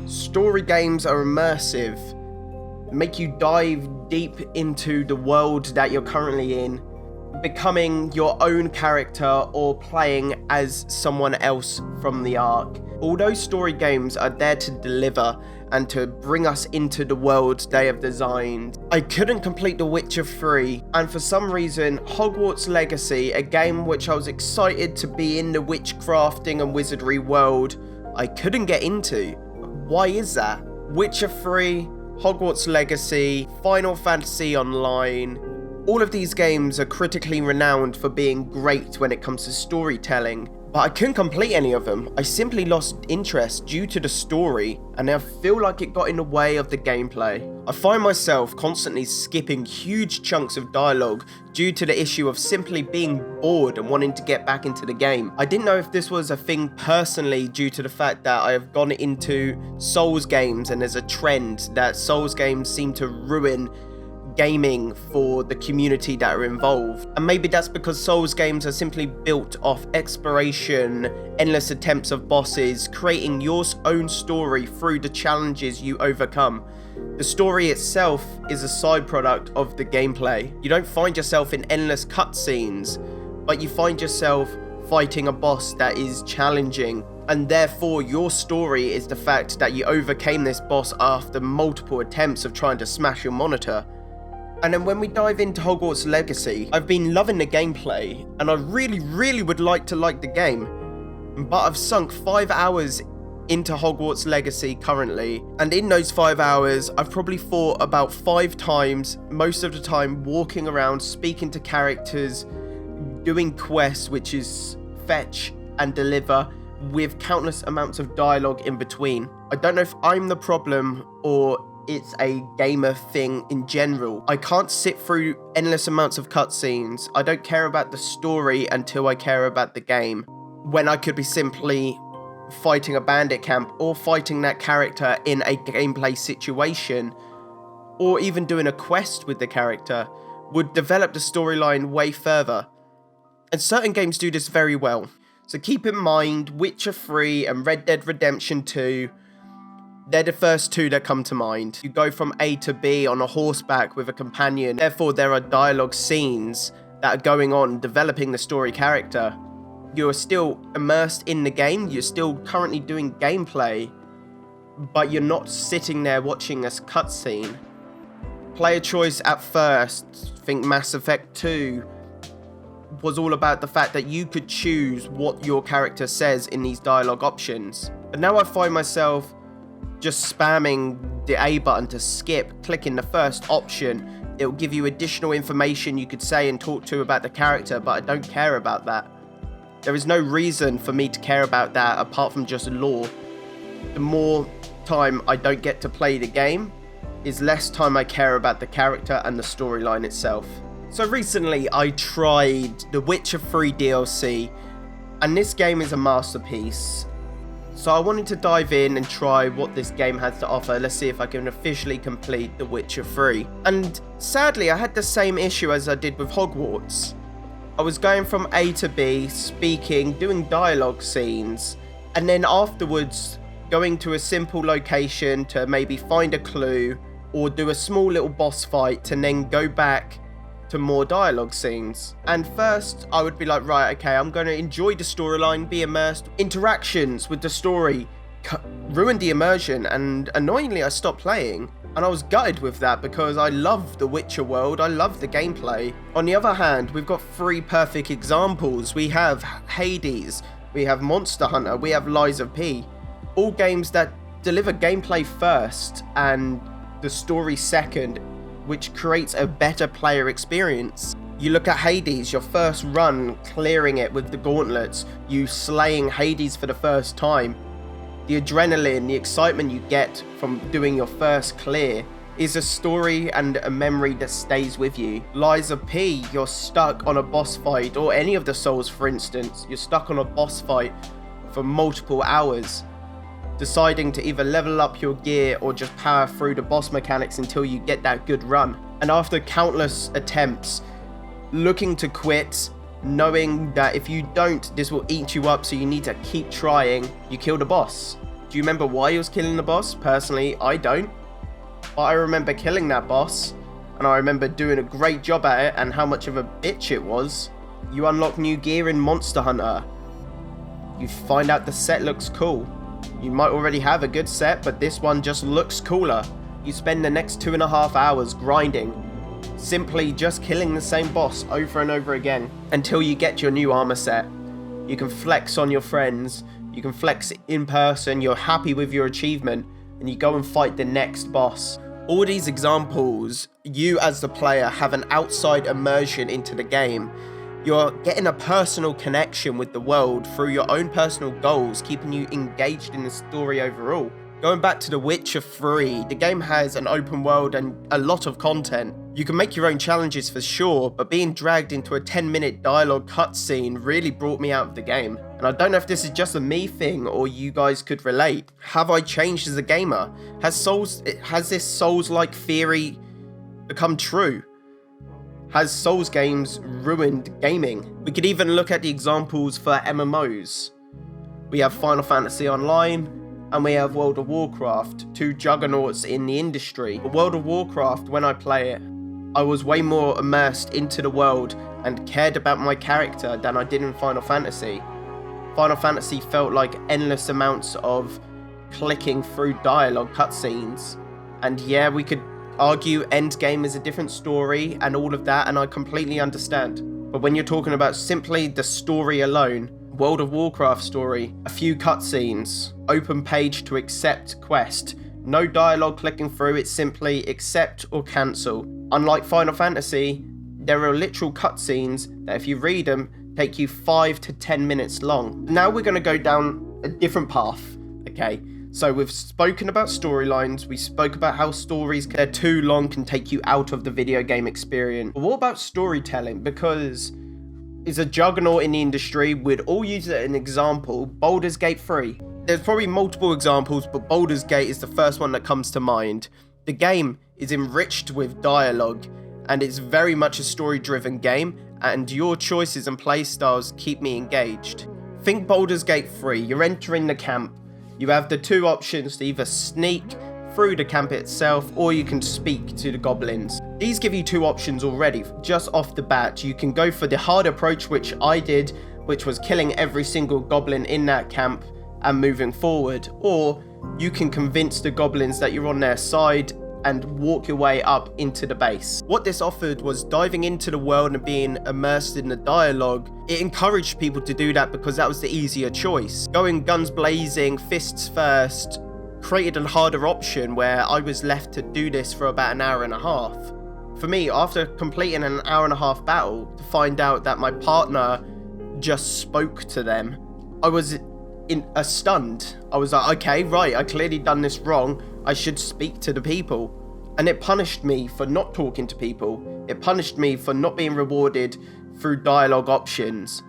Story games are immersive, make you dive deep into the world that you're currently in, becoming your own character or playing as someone else from the arc. Although story games are there to deliver and to bring us into the world they have designed, I couldn't complete The Witcher 3, and for some reason Hogwarts Legacy, a game which I was excited to be in the witchcrafting and wizardry world, I couldn't get into. Why is that? Witcher 3, Hogwarts Legacy, Final Fantasy Online, all of these games are critically renowned for being great when it comes to storytelling, but I couldn't complete any of them. I simply lost interest due to the story, and I feel like it got in the way of the gameplay. I find myself constantly skipping huge chunks of dialogue due to the issue of simply being bored and wanting to get back into the game. I didn't know if this was a thing personally due to the fact that I have gone into Souls games, and there's a trend that Souls games seem to ruin gaming for the community that are involved, and maybe that's because Souls games are simply built off exploration, endless attempts of bosses, creating your own story through the challenges you overcome. The story itself is a side product of the gameplay. You don't find yourself in endless cutscenes, but you find yourself fighting a boss that is challenging, and therefore your story is the fact that you overcame this boss after multiple attempts of trying to smash your monitor. And then when we dive into Hogwarts Legacy, I've been loving the gameplay, and I really would like to like the game, but I've sunk 5 hours into Hogwarts Legacy currently, and in those 5 hours, I've probably fought about 5 times, most of the time walking around, speaking to characters, doing quests, which is fetch and deliver, with countless amounts of dialogue in between. I don't know if I'm the problem or it's a gamer thing in general. I can't sit through endless amounts of cutscenes. I don't care about the story until I care about the game, when I could be simply fighting a bandit camp or fighting that character in a gameplay situation, or even doing a quest with the character would develop the storyline way further. And certain games do this very well. So keep in mind, Witcher 3 and Red Dead Redemption 2, they're the first two that come to mind. You go from A to B on a horseback with a companion, therefore there are dialogue scenes that are going on, developing the story character. You're still immersed in the game, you're still currently doing gameplay, but you're not sitting there watching a cutscene. Player choice at first, think Mass Effect 2, was all about the fact that you could choose what your character says in these dialogue options. But now I find myself just spamming the A button to skip, clicking the first option. It'll give you additional information you could say and talk to about the character, but I don't care about that. There is no reason for me to care about that apart from just lore. The more time I don't get to play the game is less time I care about the character and the storyline itself. So recently I tried the Witcher 3 DLC, and this game is a masterpiece. So I wanted to dive in and try what this game has to offer. Let's see if I can officially complete The Witcher 3. And sadly, I had the same issue as I did with Hogwarts. I was going from A to B, speaking, doing dialogue scenes, and then afterwards going to a simple location to maybe find a clue or do a small little boss fight and then go back to more dialogue scenes. And first I would be like, right, okay, I'm going to enjoy the storyline, be immersed. Interactions with the story ruined the immersion, and annoyingly I stopped playing, and I was gutted with that because I love the Witcher world, I love the gameplay. On the other hand, we've got 3 perfect examples. We have Hades, we have Monster Hunter, we have Lies of P, all games that deliver gameplay first and the story second, which creates a better player experience. You look at Hades, your first run, clearing it with the gauntlets, you slaying Hades for the first time. The adrenaline, the excitement you get from doing your first clear is a story and a memory that stays with you. Lies of P, you're stuck on a boss fight, or any of the Souls for instance, you're stuck on a boss fight for multiple hours, deciding to either level up your gear or just power through the boss mechanics until you get that good run. And after countless attempts, looking to quit, knowing that if you don't, this will eat you up, so you need to keep trying, you kill the boss. Do you remember why he was killing the boss? Personally, I don't. But I remember killing that boss, and I remember doing a great job at it and how much of a bitch it was. You unlock new gear in Monster Hunter. You find out the set looks cool. You might already have a good set, but this one just looks cooler. You spend the next 2.5 hours grinding, simply just killing the same boss over and over again until you get your new armor set. You can flex on your friends, you can flex in person, you're happy with your achievement, and you go and fight the next boss. All these examples, you as the player have an outside immersion into the game. You're getting a personal connection with the world through your own personal goals, keeping you engaged in the story overall. Going back to The Witcher 3, the game has an open world and a lot of content. You can make your own challenges for sure, but being dragged into a 10-minute dialogue cutscene really brought me out of the game. And I don't know if this is just a me thing or you guys could relate. Have I changed as a gamer? Has this Souls-like theory become true? Has Souls games ruined gaming? We could even look at the examples for MMOs. We have Final Fantasy Online, and we have World of Warcraft, two juggernauts in the industry. But World of Warcraft, when I play it, I was way more immersed into the world and cared about my character than I did in Final Fantasy. Final Fantasy felt like endless amounts of clicking through dialogue cutscenes. And yeah, we could argue Endgame is a different story and all of that, and I completely understand. But when you're talking about simply the story alone, World of Warcraft story, a few cutscenes, open page to accept quest, no dialogue clicking through, it's simply accept or cancel. Unlike Final Fantasy, there are literal cutscenes that if you read them, take you 5 to 10 minutes long. Now we're going to go down a different path, okay? So we've spoken about storylines, we spoke about how stories, they're too long, can take you out of the video game experience. But what about storytelling? Because it's a juggernaut in the industry. We'd all use it as an example, Baldur's Gate 3. There's probably multiple examples, but Baldur's Gate is the first one that comes to mind. The game is enriched with dialogue, and it's very much a story-driven game, and your choices and playstyles keep me engaged. Think Baldur's Gate 3, you're entering the camp. You have the two options to either sneak through the camp itself, or you can speak to the goblins. These give you two options already, just off the bat. You can go for the hard approach, which I did, which was killing every single goblin in that camp and moving forward, or you can convince the goblins that you're on their side and walk your way up into the base. What this offered was diving into the world and being immersed in the dialogue. It encouraged people to do that because that was the easier choice. Going guns blazing, fists first, created a harder option where I was left to do this for about an hour and a half. For me, after completing an hour and a half battle, to find out that my partner just spoke to them, I was stunned. I was like, okay, right, I clearly done this wrong. I should speak to the people. And it punished me for not talking to people. It punished me for not being rewarded through dialogue options.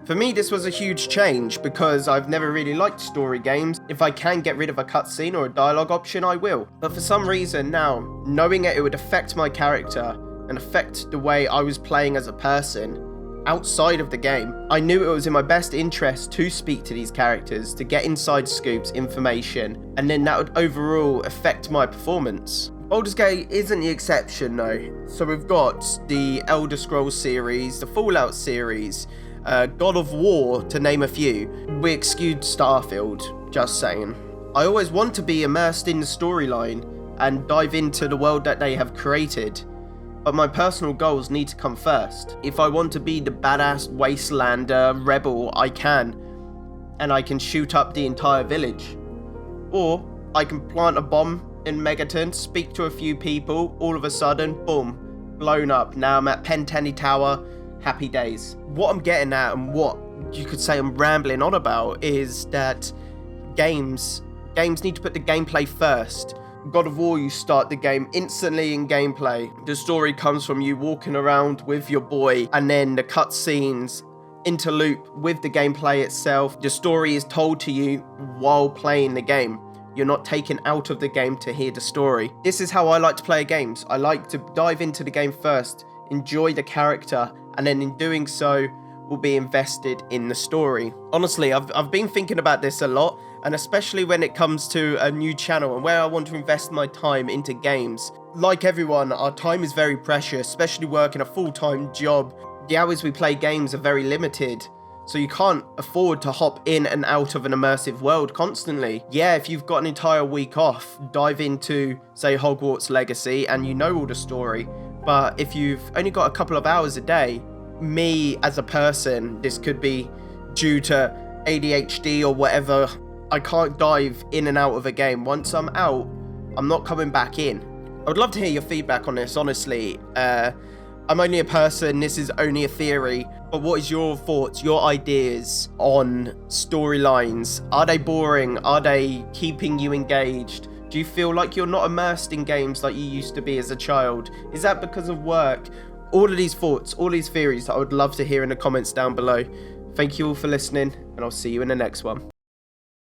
For me, this was a huge change because I've never really liked story games. If I can get rid of a cutscene or a dialogue option, I will. But for some reason now, knowing it would affect my character and affect the way I was playing as a person outside of the game, I knew it was in my best interest to speak to these characters, to get inside scoops, information, and then that would overall affect my performance. Baldur's Gate isn't the exception though. So we've got the Elder Scrolls series, the Fallout series, God of War, to name a few. We exclude Starfield, just saying. I always want to be immersed in the storyline and dive into the world that they have created, but my personal goals need to come first. If I want to be the badass wastelander rebel, I can, and I can shoot up the entire village. Or I can plant a bomb in Megaton, speak to a few people, all of a sudden, boom, blown up. Now I'm at Pentenny Tower, happy days. What I'm getting at, and what you could say I'm rambling on about, is that games need to put the gameplay first. God of War, you start the game instantly in gameplay. The story comes from you walking around with your boy, and then the cutscenes interloop with the gameplay itself. The story is told to you while playing the game. You're not taken out of the game to hear the story. This is how I like to play games. I like to dive into the game first, enjoy the character, and then in doing so, will be invested in the story. Honestly, I've been thinking about this a lot, and especially when it comes to a new channel and where I want to invest my time into games. Like everyone, our time is very precious, especially working a full-time job. The hours we play games are very limited, so you can't afford to hop in and out of an immersive world constantly. Yeah, if you've got an entire week off, dive into, say, Hogwarts Legacy and you know all the story. But if you've only got a couple of hours a day, me as a person, this could be due to ADHD or whatever, I can't dive in and out of a game. Once I'm out, I'm not coming back in. I would love to hear your feedback on this, honestly. I'm only a person, this is only a theory, but what is your thoughts, your ideas on storylines? Are they boring? Are they keeping you engaged? Do you feel like you're not immersed in games like you used to be as a child? Is that because of work? All of these thoughts, all these theories that I would love to hear in the comments down below. Thank you all for listening, and I'll see you in the next one.